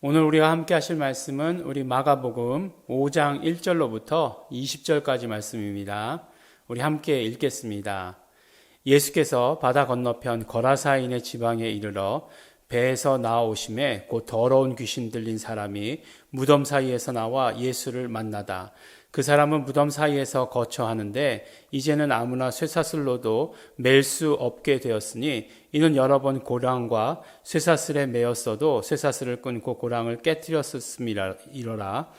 오늘 우리가 함께 하실 말씀은 우리 마가복음 5장 1절로부터 20절까지 말씀입니다. 우리 함께 읽겠습니다. 예수께서 바다 건너편 거라사인의 지방에 이르러 배에서 나아오심에 곧 더러운 귀신 들린 사람이 무덤 사이에서 나와 예수를 만나다. 그 사람은 무덤 사이에서 거처하는데 이제는 아무나 쇠사슬로도 맬 수 없게 되었으니 이는 여러 번 고랑과 쇠사슬에 매였어도 쇠사슬을 끊고 고랑을 깨뜨렸음이러라.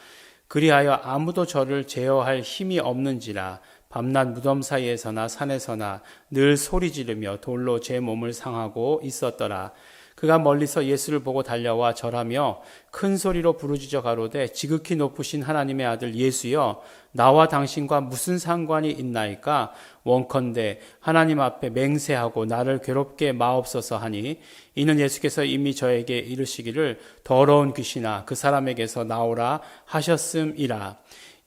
그리하여 아무도 저를 제어할 힘이 없는지라. 밤낮 무덤 사이에서나 산에서나 늘 소리 지르며 돌로 제 몸을 상하고 있었더라. 그가 멀리서 예수를 보고 달려와 절하며 큰 소리로 부르짖어 가로되 지극히 높으신 하나님의 아들 예수여, 나와 당신과 무슨 상관이 있나이까? 원컨대 하나님 앞에 맹세하고 나를 괴롭게 마옵소서 하니, 이는 예수께서 이미 저에게 이르시기를 더러운 귀신아 그 사람에게서 나오라 하셨음이라.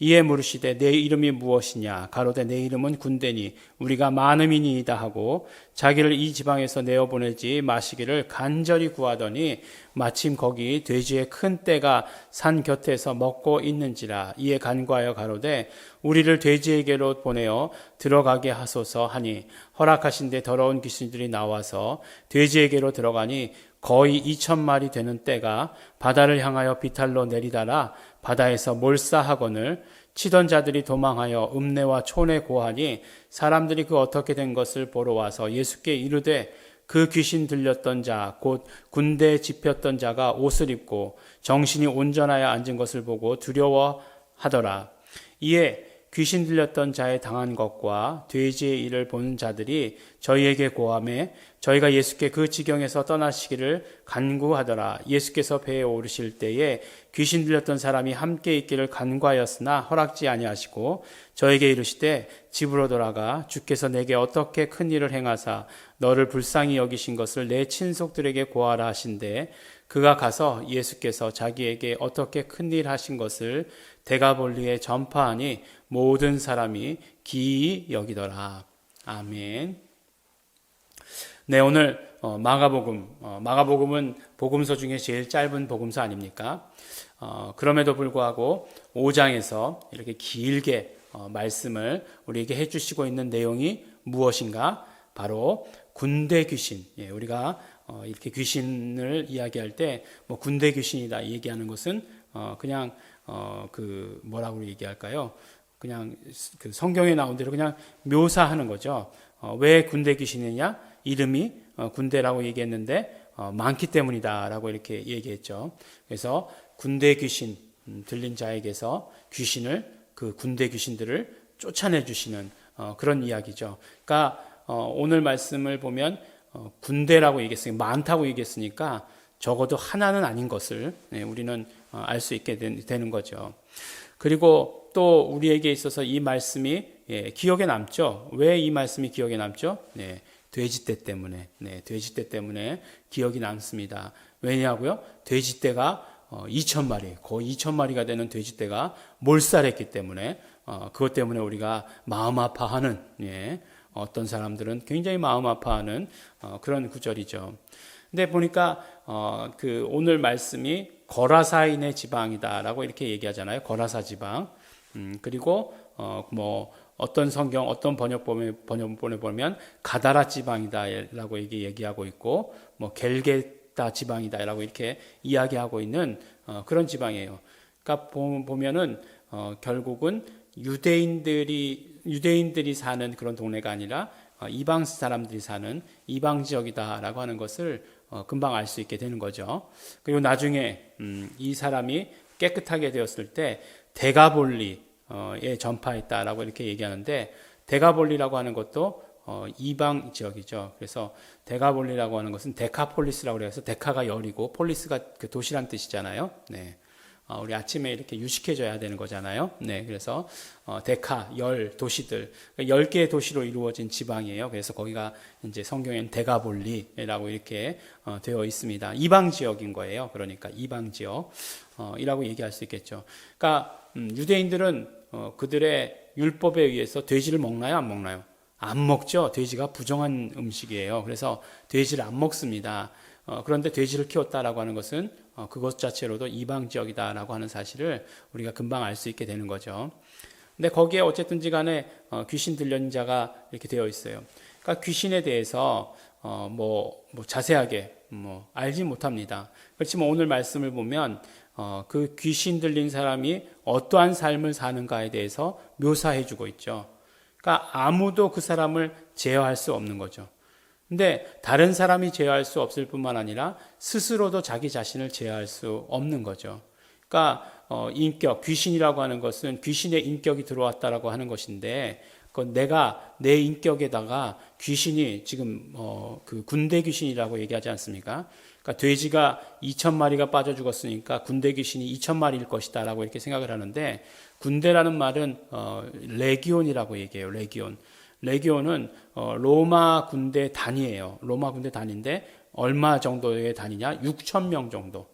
이에 물으시되 내 이름이 무엇이냐? 가로되 내 이름은 군대니 우리가 많음이니이다 하고 자기를 이 지방에서 내어보내지 마시기를 간절히 구하더니 마침 거기 돼지의 큰 떼가 산 곁에서 먹고 있는지라. 이에 간구하여 가로되 우리를 돼지에게로 보내어 들어가게 하소서 하니, 허락하신데 더러운 귀신들이 나와서 돼지에게로 들어가니 거의 2,000마리 되는 떼가 바다를 향하여 비탈로 내리다라 바다에서 몰사하거늘 치던 자들이 도망하여 읍내와 촌에 고하니, 사람들이 그 어떻게 된 것을 보러 와서 예수께 이르되 그 귀신 들렸던 자 곧 군대에 집혔던 자가 옷을 입고 정신이 온전하여 앉은 것을 보고 두려워하더라. 이에 귀신 들렸던 자의 당한 것과 돼지의 일을 보는 자들이 저희에게 고하매 저희가 예수께 그 지경에서 떠나시기를 간구하더라. 예수께서 배에 오르실 때에 귀신 들렸던 사람이 함께 있기를 간구하였으나 허락지 아니하시고 저에게 이르시되 집으로 돌아가 주께서 내게 어떻게 큰 일을 행하사 너를 불쌍히 여기신 것을 내 친속들에게 고하라 하신대. 그가 가서 예수께서 자기에게 어떻게 큰 일 하신 것을 데가볼리에 전파하니 모든 사람이 기이 여기더라. 아멘. 네, 오늘 마가복음은 복음서 중에 제일 짧은 복음서 아닙니까? 그럼에도 불구하고 5장에서 이렇게 길게 말씀을 우리에게 해주시고 있는 내용이 무엇인가? 바로 군대 귀신. 예, 우리가 이렇게 귀신을 이야기할 때 뭐 군대 귀신이다 얘기하는 것은 그냥 뭐라고 얘기할까요? 그냥 그 성경에 나온 대로 그냥 묘사하는 거죠. 왜 군대 귀신이냐? 이름이 군대라고 얘기했는데 많기 때문이다라고 이렇게 얘기했죠. 그래서 군대 귀신 들린 자에게서 그 군대 귀신들을 쫓아내 주시는 그런 이야기죠. 그러니까 오늘 말씀을 보면 군대라고 얘기했으니까 많다고 얘기했으니까 적어도 하나는 아닌 것을 우리는 알 수 있게 되는 거죠. 그리고 또 우리에게 있어서 이 말씀이 기억에 남죠. 왜 이 말씀이 기억에 남죠? 돼지떼 때문에. 돼지떼 때문에 기억이 남습니다. 왜냐고요? 돼지떼가 2,000마리, 거의 2,000마리가 되는 돼지떼가 몰살했기 때문에 그것 때문에 우리가 마음 아파하는, 어떤 사람들은 굉장히 마음 아파하는 그런 구절이죠. 근데 보니까 오늘 말씀이 거라사인의 지방이다라고 이렇게 얘기하잖아요. 거라사 지방. 그리고 어떤 성경, 어떤 번역본에 보면 가다라 지방이다라고 얘기하고 있고, 겔게다 지방이다라고 이렇게 이야기하고 있는 그런 지방이에요. 그러니까 보면은 결국은 유대인들이 사는 그런 동네가 아니라 이방 사람들이 사는 이방 지역이다라고 하는 것을 금방 알 수 있게 되는 거죠. 그리고 나중에 이 사람이 깨끗하게 되었을 때 데가볼리에 전파했다라고 이렇게 얘기하는데, 데가볼리라고 하는 것도 이방 지역이죠. 그래서 데가볼리라고 하는 것은 데카폴리스라고 해서 데카가 열이고 폴리스가 그 도시란 뜻이잖아요. 네. 우리 아침에 이렇게 유식해져야 되는 거잖아요. 네, 그래서 데카, 10 도시들, 10개의 도시로 이루어진 지방이에요. 그래서 거기가 이제 성경엔 데가볼리라고 이렇게 되어 있습니다. 이방 지역인 거예요. 그러니까 이방 지역이라고 얘기할 수 있겠죠. 그러니까 유대인들은 그들의 율법에 의해서 돼지를 먹나요? 안 먹나요? 안 먹죠. 돼지가 부정한 음식이에요. 그래서 돼지를 안 먹습니다. 그런데 돼지를 키웠다라고 하는 것은 그것 자체로도 이방 지역이다라고 하는 사실을 우리가 금방 알 수 있게 되는 거죠. 근데 거기에 어쨌든지 간에 귀신 들린 자가 이렇게 되어 있어요. 그러니까 귀신에 대해서 뭐 자세하게 알지 못합니다. 그렇지만 오늘 말씀을 보면 그 귀신 들린 사람이 어떠한 삶을 사는가에 대해서 묘사해 주고 있죠. 그러니까 아무도 그 사람을 제어할 수 없는 거죠. 근데 다른 사람이 제어할 수 없을 뿐만 아니라 스스로도 자기 자신을 제어할 수 없는 거죠. 그러니까 인격, 귀신이라고 하는 것은 귀신의 인격이 들어왔다라고 하는 것인데, 내가 내 인격에다가 귀신이 지금 그 군대 귀신이라고 얘기하지 않습니까? 그러니까 돼지가 2,000마리가 빠져 죽었으니까 군대 귀신이 2,000마리일 것이다라고 이렇게 생각을 하는데, 군대라는 말은 레기온이라고 얘기해요. 레기온. 레기온은 로마 군대 단위예요. 로마 군대 단위인데 얼마 정도의 단위냐? 6,000명 정도.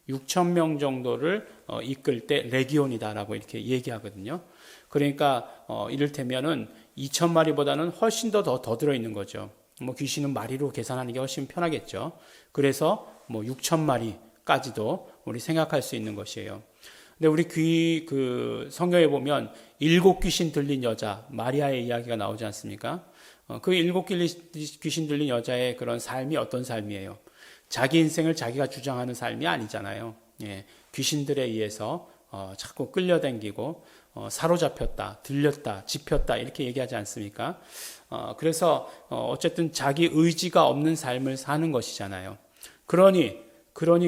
6,000명 정도를 이끌 때 레기온이다라고 이렇게 얘기하거든요. 그러니까 이를테면은 2,000마리보다는 훨씬 더 들어있는 거죠. 귀신은 마리로 계산하는 게 훨씬 편하겠죠. 그래서 6,000마리까지도 우리 생각할 수 있는 것이에요. 근데 우리 성경에 보면 7 귀신 들린 여자 마리아의 이야기가 나오지 않습니까? 그 7 귀신 들린 여자의 그런 삶이 어떤 삶이에요? 자기 인생을 자기가 주장하는 삶이 아니잖아요. 예, 귀신들에 의해서 자꾸 끌려다니고 사로잡혔다, 들렸다, 집혔다 이렇게 얘기하지 않습니까? 그래서 어쨌든 자기 의지가 없는 삶을 사는 것이잖아요. 그러니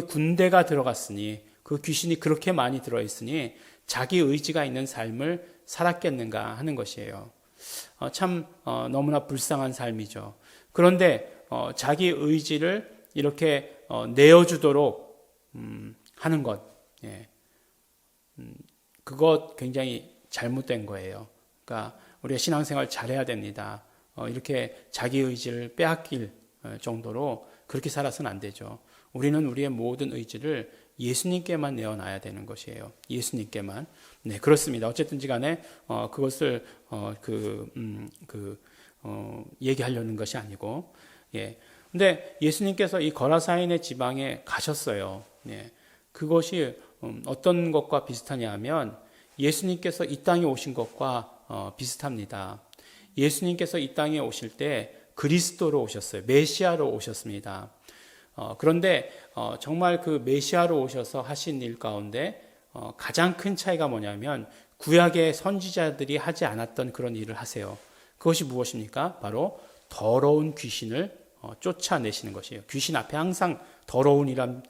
군대가 들어갔으니 그 귀신이 그렇게 많이 들어있으니 자기 의지가 있는 삶을 살았겠는가 하는 것이에요. 참 너무나 불쌍한 삶이죠. 그런데 자기 의지를 이렇게 내어주도록 하는 것, 예. 그것 굉장히 잘못된 거예요. 그러니까 우리가 신앙생활 잘해야 됩니다. 이렇게 자기 의지를 빼앗길 정도로 그렇게 살아서는 안 되죠. 우리는 우리의 모든 의지를 예수님께만 내어놔야 되는 것이에요. 예수님께만. 네, 그렇습니다. 어쨌든지 간에 그것을 얘기하려는 것이 아니고, 예. 근데 예수님께서 이 거라사인의 지방에 가셨어요. 예. 그것이 어떤 것과 비슷하냐 하면 예수님께서 이 땅에 오신 것과 비슷합니다. 예수님께서 이 땅에 오실 때 그리스도로 오셨어요. 메시아로 오셨습니다. 그런데 정말 그 메시아로 오셔서 하신 일 가운데 가장 큰 차이가 뭐냐면 구약의 선지자들이 하지 않았던 그런 일을 하세요. 그것이 무엇입니까? 바로 더러운 귀신을 쫓아내시는 것이에요. 귀신 앞에 항상 더러운이란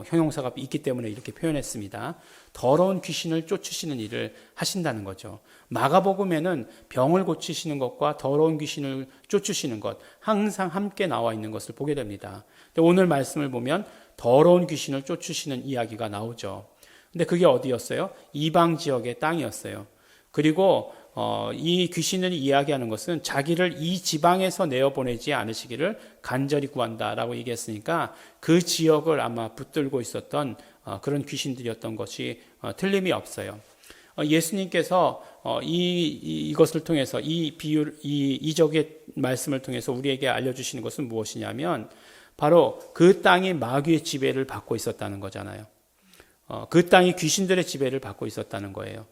형용사가 있기 때문에 이렇게 표현했습니다. 더러운 귀신을 쫓으시는 일을 하신다는 거죠. 마가복음에는 병을 고치시는 것과 더러운 귀신을 쫓으시는 것 항상 함께 나와 있는 것을 보게 됩니다. 근데 오늘 말씀을 보면 더러운 귀신을 쫓으시는 이야기가 나오죠. 근데 그게 어디였어요? 이방 지역의 땅이었어요. 그리고 이 귀신을 이야기하는 것은 자기를 이 지방에서 내어보내지 않으시기를 간절히 구한다라고 얘기했으니까 그 지역을 아마 붙들고 있었던 그런 귀신들이었던 것이 틀림이 없어요. 예수님께서 이것을 통해서 이 비유, 이 이적의 말씀을 통해서 우리에게 알려주시는 것은 무엇이냐면 바로 그 땅이 마귀의 지배를 받고 있었다는 거잖아요. 그 땅이 귀신들의 지배를 받고 있었다는 거예요.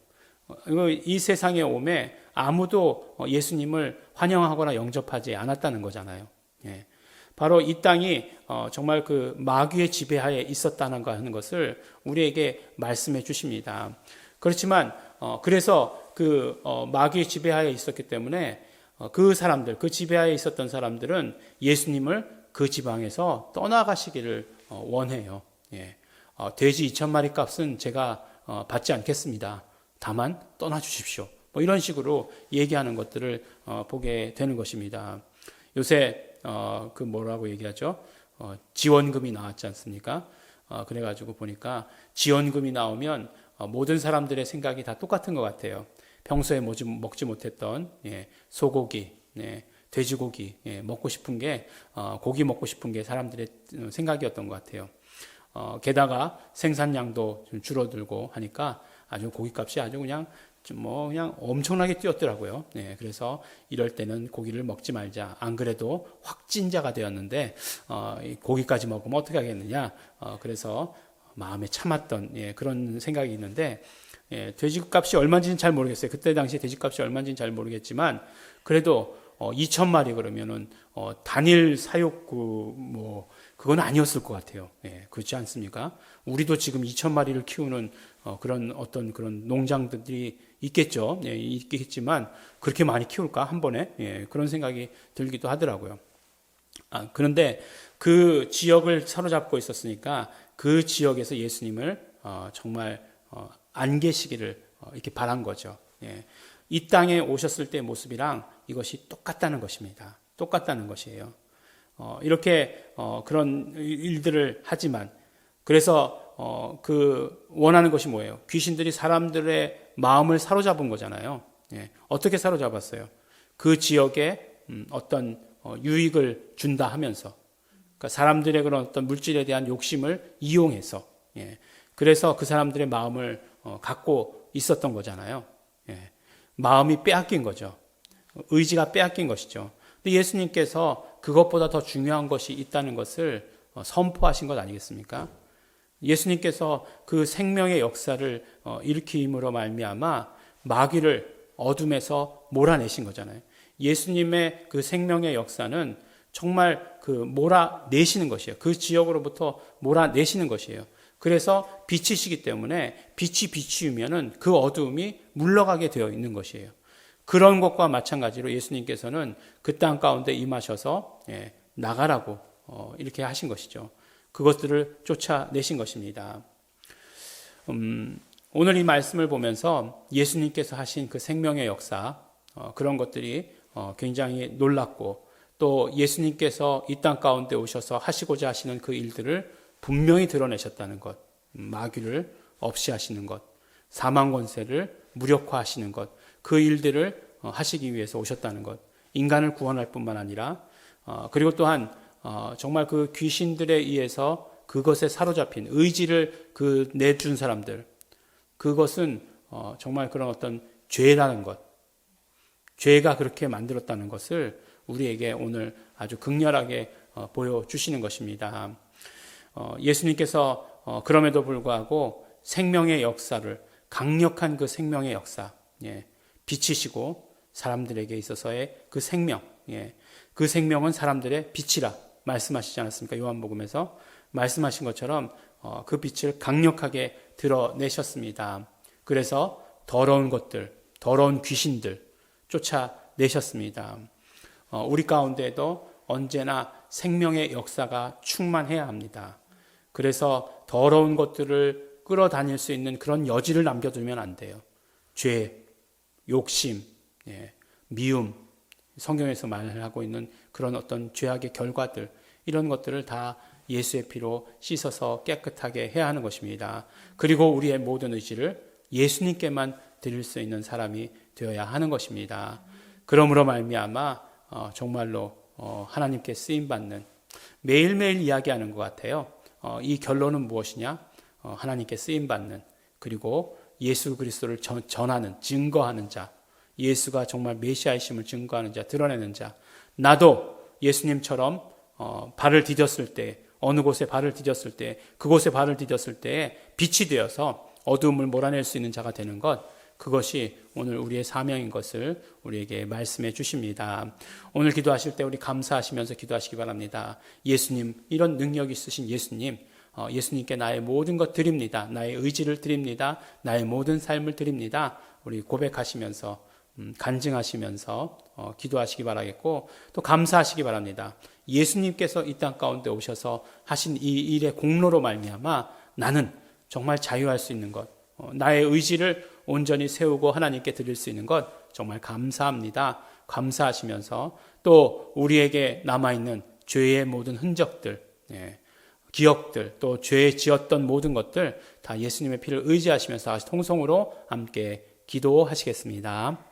이 세상에 오매 아무도 예수님을 환영하거나 영접하지 않았다는 거잖아요. 예. 바로 이 땅이 정말 그 마귀의 지배하에 있었다는 거 하는 것을 우리에게 말씀해 주십니다. 그렇지만 그래서 그 마귀의 지배하에 있었기 때문에 그 사람들, 그 지배하에 있었던 사람들은 예수님을 그 지방에서 떠나가시기를 원해요. 예. 돼지 2,000마리 값은 제가 받지 않겠습니다. 다만 떠나주십시오. 이런 식으로 얘기하는 것들을 보게 되는 것입니다. 요새 그 뭐라고 얘기하죠? 지원금이 나왔지 않습니까? 그래가지고 보니까 지원금이 나오면 모든 사람들의 생각이 다 똑같은 것 같아요. 평소에 먹지 못했던 소고기, 돼지고기 먹고 싶은 게 고기 먹고 싶은 게 사람들의 생각이었던 것 같아요. 게다가 생산량도 좀 줄어들고 하니까 아주 고깃값이 아주 그냥 좀 뭐 그냥 엄청나게 뛰었더라고요. 그래서 이럴 때는 고기를 먹지 말자. 안 그래도 확진자가 되었는데 이 고기까지 먹으면 어떻게 하겠느냐. 그래서 마음에 참았던 그런 생각이 있는데 돼지값이 얼마인지는 잘 모르겠어요. 그때 당시에 돼지값이 얼마인지는 잘 모르겠지만 그래도 2,000마리 그러면은 단일 사육구 뭐 그건 아니었을 것 같아요. 그렇지 않습니까? 우리도 지금 2,000마리를 키우는 그런 어떤 그런 농장들이 있겠죠. 있겠지만 그렇게 많이 키울까 한 번에 그런 생각이 들기도 하더라고요. 그런데 그 지역을 사로잡고 있었으니까 그 지역에서 예수님을 정말 안 계시기를 이렇게 바란 거죠. 이 땅에 오셨을 때 모습이랑 이것이 똑같다는 것입니다. 똑같다는 것이에요. 이렇게 그런 일들을 하지만 그래서 그 원하는 것이 뭐예요? 귀신들이 사람들의 마음을 사로잡은 거잖아요. 어떻게 사로잡았어요? 그 지역에 어떤 유익을 준다 하면서 그러니까 사람들의 그런 어떤 물질에 대한 욕심을 이용해서 그래서 그 사람들의 마음을 갖고 있었던 거잖아요. 마음이 빼앗긴 거죠. 의지가 빼앗긴 것이죠. 근데 예수님께서 그것보다 더 중요한 것이 있다는 것을 선포하신 것 아니겠습니까? 예수님께서 그 생명의 역사를 일으킴으로 말미암아 마귀를 어둠에서 몰아내신 거잖아요. 예수님의 그 생명의 역사는 정말 그 몰아내시는 것이에요. 그 지역으로부터 몰아내시는 것이에요. 그래서 빛이시기 때문에 빛이 비추면은 그 어두움이 물러가게 되어 있는 것이에요. 그런 것과 마찬가지로 예수님께서는 그 땅 가운데 임하셔서 나가라고 이렇게 하신 것이죠. 그것들을 쫓아내신 것입니다. 오늘 이 말씀을 보면서 예수님께서 하신 그 생명의 역사 그런 것들이 굉장히 놀랍고 또 예수님께서 이 땅 가운데 오셔서 하시고자 하시는 그 일들을 분명히 드러내셨다는 것, 마귀를 없이 하시는 것, 사망 권세를 무력화하시는 것, 그 일들을 하시기 위해서 오셨다는 것, 인간을 구원할 뿐만 아니라 그리고 또한 정말 그 귀신들에 의해서 그것에 사로잡힌 의지를 그 내준 사람들, 그것은 정말 그런 어떤 죄라는 것, 죄가 그렇게 만들었다는 것을 우리에게 오늘 아주 극렬하게 보여주시는 것입니다. 예수님께서 그럼에도 불구하고 생명의 역사를 강력한 그 생명의 역사 비치시고 사람들에게 있어서의 그 생명 그 생명은 사람들의 빛이라 말씀하시지 않았습니까? 요한복음에서 말씀하신 것처럼 그 빛을 강력하게 드러내셨습니다. 그래서 더러운 것들, 더러운 귀신들 쫓아내셨습니다. 우리 가운데에도 언제나 생명의 역사가 충만해야 합니다. 그래서 더러운 것들을 끌어다닐 수 있는 그런 여지를 남겨두면 안 돼요. 죄, 욕심, 미움, 성경에서 말하고 있는 그런 어떤 죄악의 결과들, 이런 것들을 다 예수의 피로 씻어서 깨끗하게 해야 하는 것입니다. 그리고 우리의 모든 의지를 예수님께만 드릴 수 있는 사람이 되어야 하는 것입니다. 그러므로 말미암아 정말로 하나님께 쓰임받는 매일매일 이야기하는 것 같아요. 이 결론은 무엇이냐? 하나님께 쓰임받는 그리고 예수 그리스도를 전하는 증거하는 자, 예수가 정말 메시아이심을 증거하는 자, 드러내는 자. 나도 예수님처럼 발을 디뎠을 때 어느 곳에 발을 디뎠을 때 그곳에 발을 디뎠을 때 빛이 되어서 어두움을 몰아낼 수 있는 자가 되는 것, 그것이 오늘 우리의 사명인 것을 우리에게 말씀해 주십니다. 오늘 기도하실 때 우리 감사하시면서 기도하시기 바랍니다. 예수님, 이런 능력 있으신 예수님, 예수님께 나의 모든 것 드립니다. 나의 의지를 드립니다. 나의 모든 삶을 드립니다. 우리 고백하시면서 간증하시면서 기도하시기 바라겠고 또 감사하시기 바랍니다. 예수님께서 이 땅 가운데 오셔서 하신 이 일의 공로로 말미암아 나는 정말 자유할 수 있는 것, 나의 의지를 온전히 세우고 하나님께 드릴 수 있는 것 정말 감사합니다. 감사하시면서 또 우리에게 남아있는 죄의 모든 흔적들, 기억들, 또 죄에 지었던 모든 것들 다 예수님의 피를 의지하시면서 통성으로 함께 기도하시겠습니다.